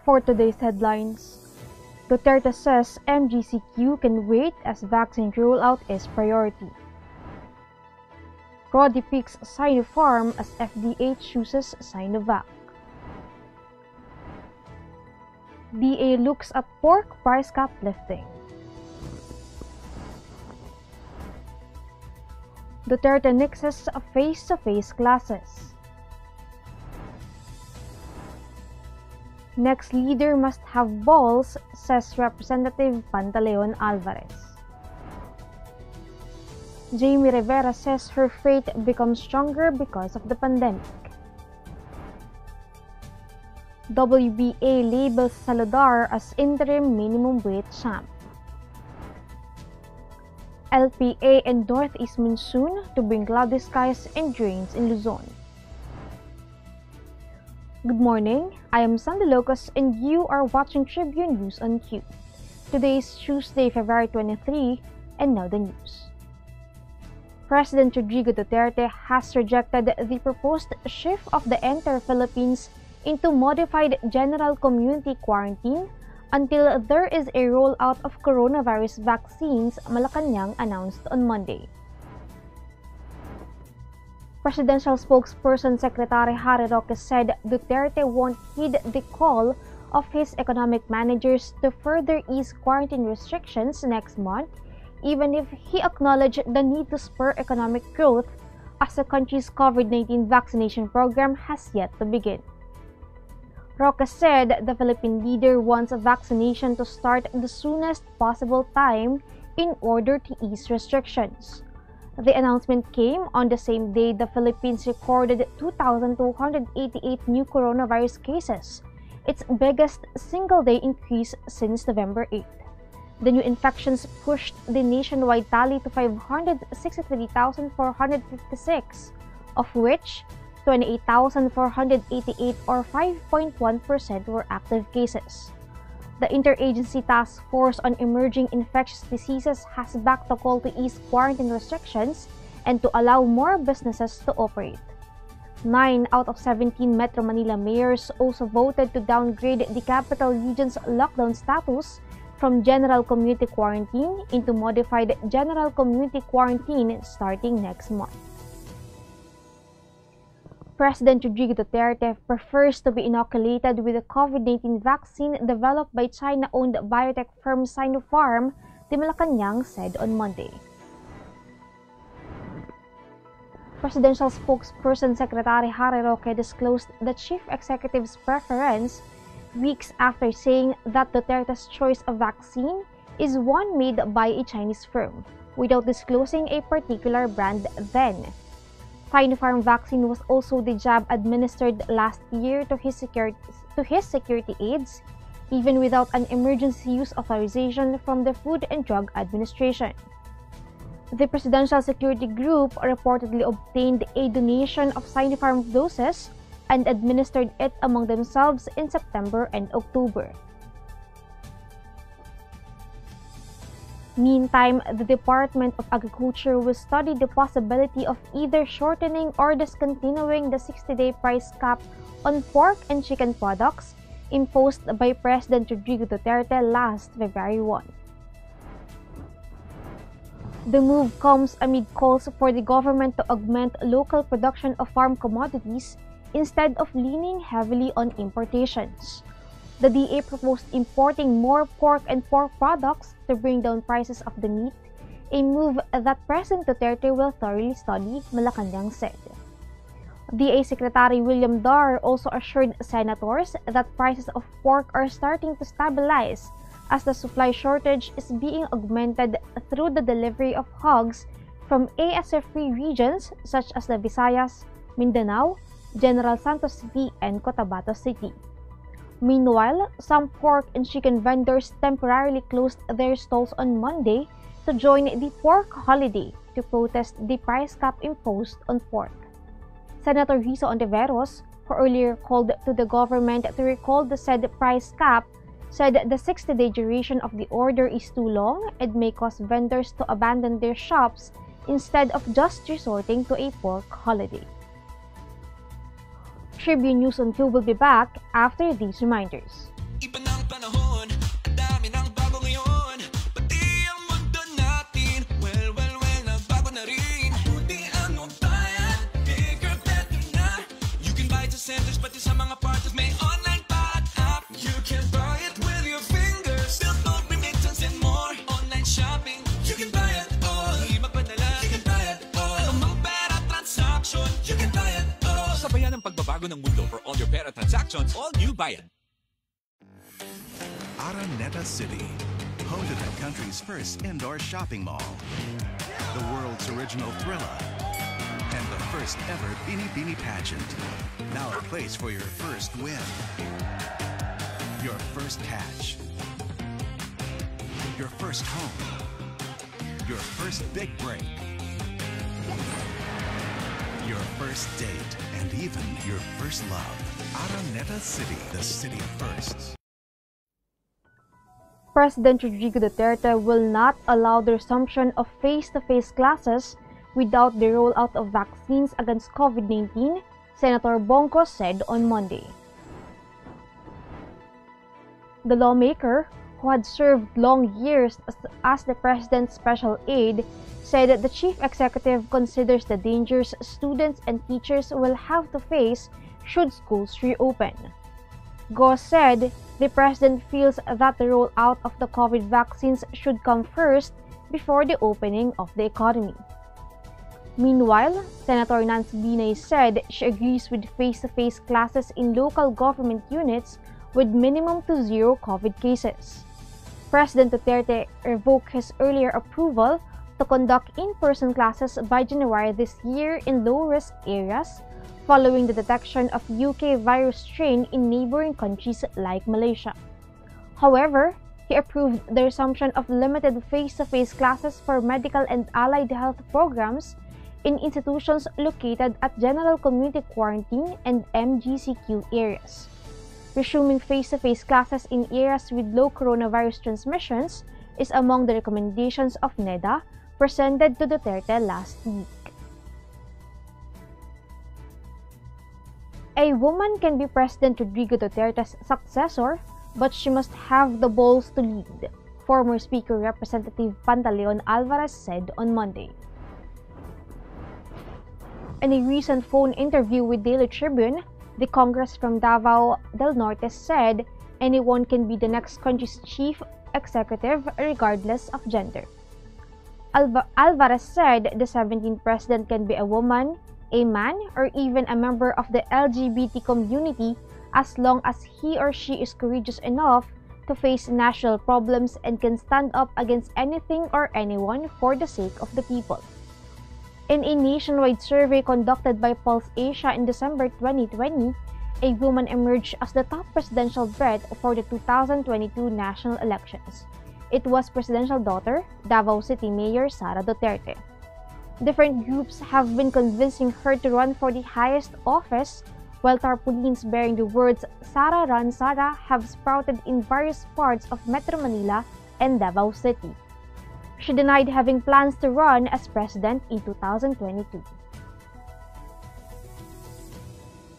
For today's headlines, Duterte says MGCQ can wait as vaccine rollout is priority. Rody picks Sinopharm as FDA chooses Sinovac. DA looks at pork price cap lifting. Duterte nixes face-to-face classes. Next leader must have balls, says Representative Pantaleon Alvarez. Jaime Rivera says her faith becomes stronger because of the pandemic. WBA labels Saludar as interim minimum weight champ. LPA and Northeast Monsoon to bring cloudy skies and rains in Luzon. Good morning, I am Sandy Locos and you are watching Tribune News on Q. Today is Tuesday, February 23, and now the news. President Rodrigo Duterte has rejected the proposed shift of the entire Philippines into modified general community quarantine until there is a rollout of coronavirus vaccines, Malacanang announced on Monday. Presidential spokesperson Secretary Rodrigo said Duterte won't heed the call of his economic managers to further ease quarantine restrictions next month, even if he acknowledged the need to spur economic growth as the country's COVID-19 vaccination program has yet to begin. Roque said the Philippine leader wants vaccination to start the soonest possible time in order to ease restrictions. The announcement came on the same day the Philippines recorded 2,288 new coronavirus cases, its biggest single-day increase since November 8. The new infections pushed the nationwide tally to 563,456, of which 28,488 or 5.1% were active cases. The Interagency Task Force on Emerging Infectious Diseases has backed the call to ease quarantine restrictions and to allow more businesses to operate. 9 out of 17 Metro Manila mayors also voted to downgrade the capital region's lockdown status from general community quarantine into modified general community quarantine starting next month. President Rodrigo Duterte prefers to be inoculated with the COVID-19 vaccine developed by China-owned biotech firm Sinopharm, the Malacanang said on Monday. Presidential spokesperson Secretary Rodrigo disclosed the chief executive's preference weeks after saying that Duterte's choice of vaccine is one made by a Chinese firm, without disclosing a particular brand then. Sinopharm vaccine was also the jab administered last year to his security aides, even without an emergency use authorization from the Food and Drug Administration. The Presidential Security Group reportedly obtained a donation of Sinopharm doses and administered it among themselves in September and October. Meantime, the Department of Agriculture will study the possibility of either shortening or discontinuing the 60-day price cap on pork and chicken products imposed by President Rodrigo Duterte last February 1. The move comes amid calls for the government to augment local production of farm commodities instead of leaning heavily on importations. The DA proposed importing more pork and pork products to bring down prices of the meat, a move that President Duterte will thoroughly study, Malacanang said. DA Secretary William Dar also assured senators that prices of pork are starting to stabilize as the supply shortage is being augmented through the delivery of hogs from ASF-free regions such as the Visayas, Mindanao, General Santos City, and Cotabato City. Meanwhile, some pork and chicken vendors temporarily closed their stalls on Monday to join the pork holiday to protest the price cap imposed on pork. Senator Risa Ontiveros, who earlier called to the government to recall the said price cap, said the 60-day duration of the order is too long and may cause vendors to abandon their shops instead of just resorting to a pork holiday. Tribune News on Q will be back after these reminders. centers, pati sa mga parties may online pa at app. You can buy it with your fingers, still don't remittance and more. Online shopping, you can buy it all. Di magpadala, you can buy it all. Anumang pera transaction, you can buy it all. Sabayan ang pagbabago ng mundo for all your pera transactions, all new Bayad. Araneta City, home to the country's first indoor shopping mall, the world's original Thrilla, and the first ever Bini Bini pageant. Now a place for your first win, your first catch, your first home, your first big break, your first date, and even your first love. Araneta City, the city of firsts. President Rodrigo Duterte will not allow the resumption of face-to-face classes without the rollout of vaccines against COVID-19, Senator Bongo said on Monday. The lawmaker, who had served long years as the president's special aide, said that the chief executive considers the dangers students and teachers will have to face should schools reopen. Go said the president feels that the rollout of the COVID vaccines should come first before the opening of the economy. Meanwhile, Senator Nancy Binay said she agrees with face-to-face classes in local government units with minimum to zero COVID cases. President Duterte revoked his earlier approval to conduct in-person classes by January this year in low-risk areas, following the detection of UK virus strain in neighboring countries like Malaysia. However, he approved the resumption of limited face-to-face classes for medical and allied health programs in institutions located at General Community Quarantine and MGCQ areas. Resuming face-to-face classes in areas with low coronavirus transmissions is among the recommendations of NEDA presented to Duterte last week. A woman can be President Rodrigo Duterte's successor, but she must have the balls to lead, former Speaker Representative Pantaleon Alvarez said on Monday. In a recent phone interview with Daily Tribune, the Congress from Davao del Norte said anyone can be the next country's chief executive regardless of gender. Alvarez said the 17th president can be a woman, a man, or even a member of the LGBT community as long as he or she is courageous enough to face national problems and can stand up against anything or anyone for the sake of the people. In a nationwide survey conducted by Pulse Asia in December 2020, a woman emerged as the top presidential threat for the 2022 national elections. It was presidential daughter, Davao City Mayor Sara Duterte. Different groups have been convincing her to run for the highest office, while tarpaulins bearing the words "Sara Run Sara" have sprouted in various parts of Metro Manila and Davao City. She denied having plans to run as president in 2022.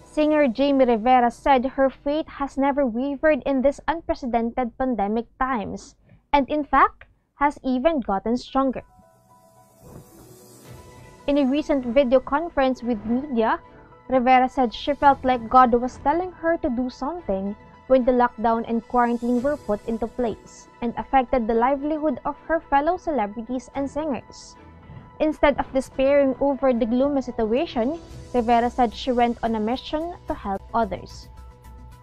Singer Jaime Rivera said her faith has never wavered in these unprecedented pandemic times, and in fact, has even gotten stronger. In a recent video conference with media, Rivera said she felt like God was telling her to do something when the lockdown and quarantine were put into place and affected the livelihood of her fellow celebrities and singers. Instead of despairing over the gloomy situation, Rivera said she went on a mission to help others.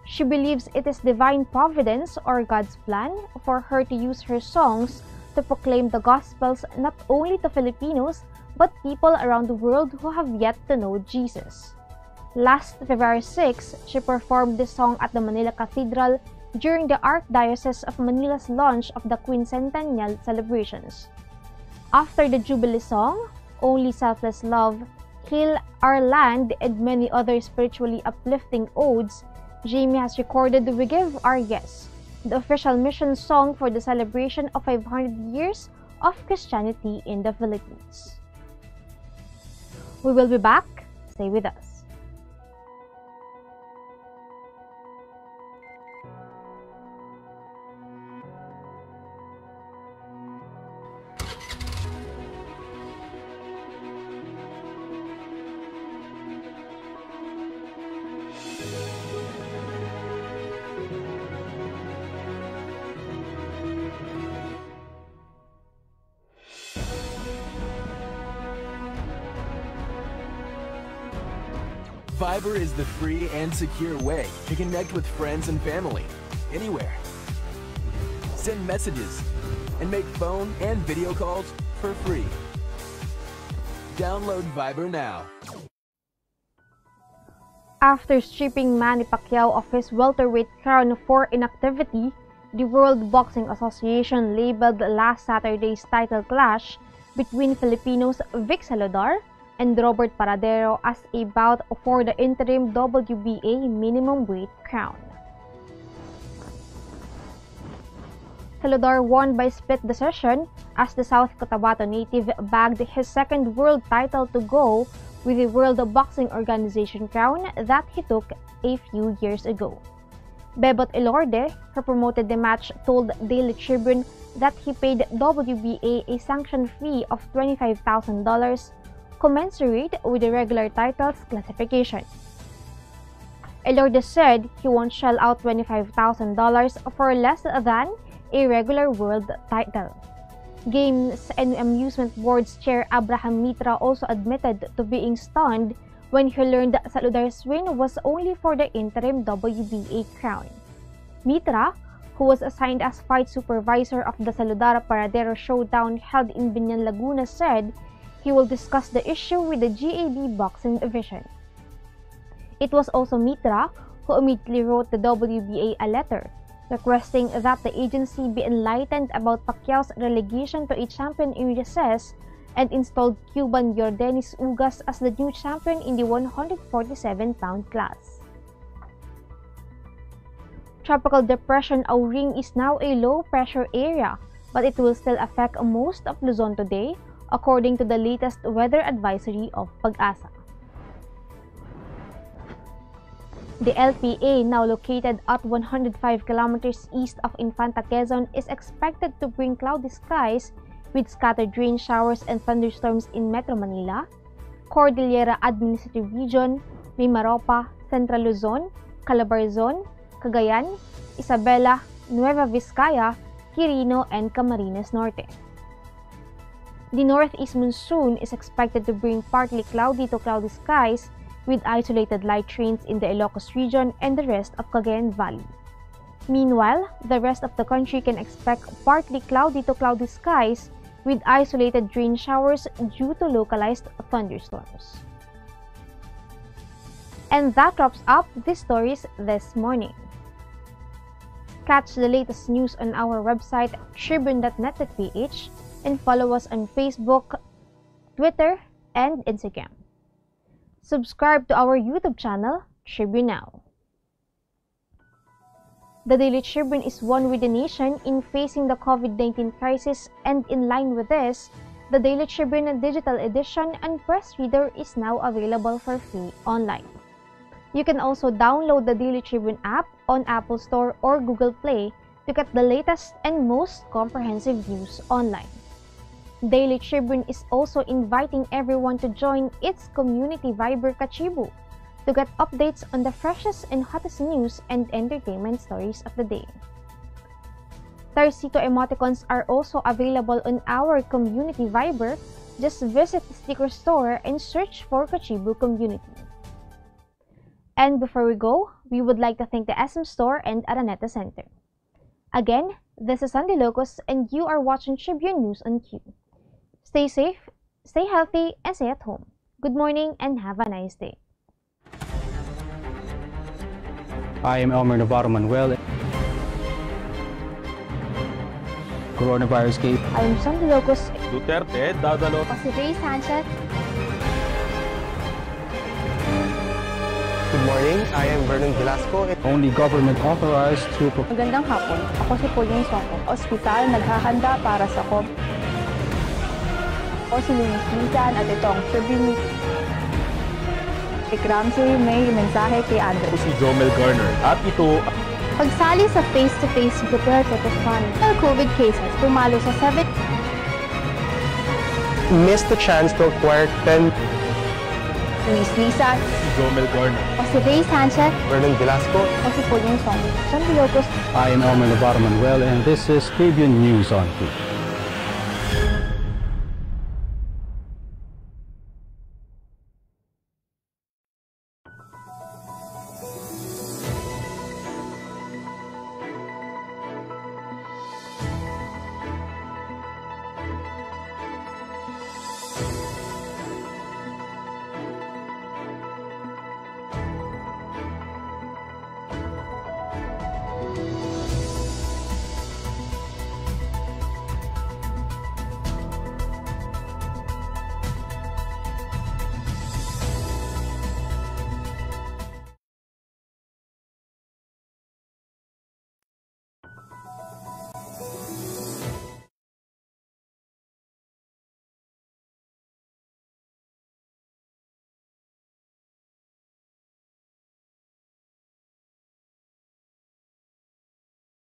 She believes it is divine providence or God's plan for her to use her songs to proclaim the Gospels not only to Filipinos but people around the world who have yet to know Jesus. Last February 6, she performed this song at the Manila Cathedral during the Archdiocese of Manila's launch of the Quincentennial celebrations. After the Jubilee song, Only Selfless Love, Heal Our Land, and many other spiritually uplifting odes, Jaime has recorded We Give Our Yes, the official mission song for the celebration of 500 years of Christianity in the Philippines. We will be back. Stay with us. Viber is the free and secure way to connect with friends and family, anywhere. Send messages and make phone and video calls for free. Download Viber now. After stripping Manny Pacquiao of his welterweight crown for inactivity, the World Boxing Association labeled last Saturday's title clash between Filipinos Vic Saludar and Robert Paradero as a bout for the interim WBA minimum weight crown. Saludar won by split decision as the South Cotabato native bagged his second world title to go with the World Boxing Organization crown that he took a few years ago. Bebot Elorde, who promoted the match, told Daily Tribune that he paid WBA a sanction fee of $25,000 commensurate with the regular title's classification. Elorde said he won't shell out $25,000 for less than a regular world title. Games and Amusement Board's chair Abraham Mitra also admitted to being stunned when he learned that Saludar's win was only for the interim WBA crown. Mitra, who was assigned as fight supervisor of the Saludar-Paradero showdown held in Binyan, Laguna, said he will discuss the issue with the GAB Boxing Division. It was also Mitra who immediately wrote the WBA a letter requesting that the agency be enlightened about Pacquiao's relegation to a champion in recess and installed Cuban Yordenis Ugas as the new champion in the 147-pound class. Tropical Depression Auring is now a low-pressure area, but it will still affect most of Luzon today, according to the latest weather advisory of Pag-asa. The LPA, now located at 105 kilometers east of Infanta, Quezon, is expected to bring cloudy skies with scattered rain showers and thunderstorms in Metro Manila, Cordillera Administrative Region, Mimaropa, Central Luzon, Calabarzon, Cagayan, Isabela, Nueva Vizcaya, Quirino, and Camarines Norte. The northeast monsoon is expected to bring partly cloudy to cloudy skies with isolated light rains in the Ilocos region and the rest of Cagayan Valley. Meanwhile, the rest of the country can expect partly cloudy to cloudy skies with isolated rain showers due to localized thunderstorms. And that wraps up the stories this morning. Catch the latest news on our website tribune.net.ph and follow us on Facebook, Twitter, and Instagram. Subscribe to our YouTube channel, Tribune Now. The Daily Tribune is one with the nation in facing the COVID-19 crisis, and in line with this, the Daily Tribune digital edition and press reader is now available for free online. You can also download the Daily Tribune app on Apple Store or Google Play to get the latest and most comprehensive news online. Daily Tribune is also inviting everyone to join its community Viber Kachibu to get updates on the freshest and hottest news and entertainment stories of the day. Tarsito emoticons are also available on our community Viber. Just visit the sticker store and search for Kachibu Community. And before we go, we would like to thank the SM Store and Araneta Center. Again, this is Sandy Locos and you are watching Tribune News on Q. Stay safe, stay healthy, and stay at home. Good morning and have a nice day. I am Elmer Navarro Manuel. Coronavirus case. I am Sandy Locos. Duterte, dadalo. Si Ray Sanchez. Good morning, I am Vernon Velasco. Only government authorized to... Magandang hapon, ako si Pauline Soko. Ospital naghahanda para sa COVID. Ako si Luis Lisan at ito ang Tribune News. Si Ramsey may mensahe kay Andre. Ako si Jomel Garner. At ito... Pagsali sa face-to-face Duterte to fund COVID cases, pumalo sa 7. Missed the chance to acquire 10. Luis Lisan. Si Jomel Garner. Ako si Ray Sanchez. Vernon Velasco. Ako si Pauline Soko. Sandy Locos. I am Elmer Navarro Manuel and this is Tribune News on Q.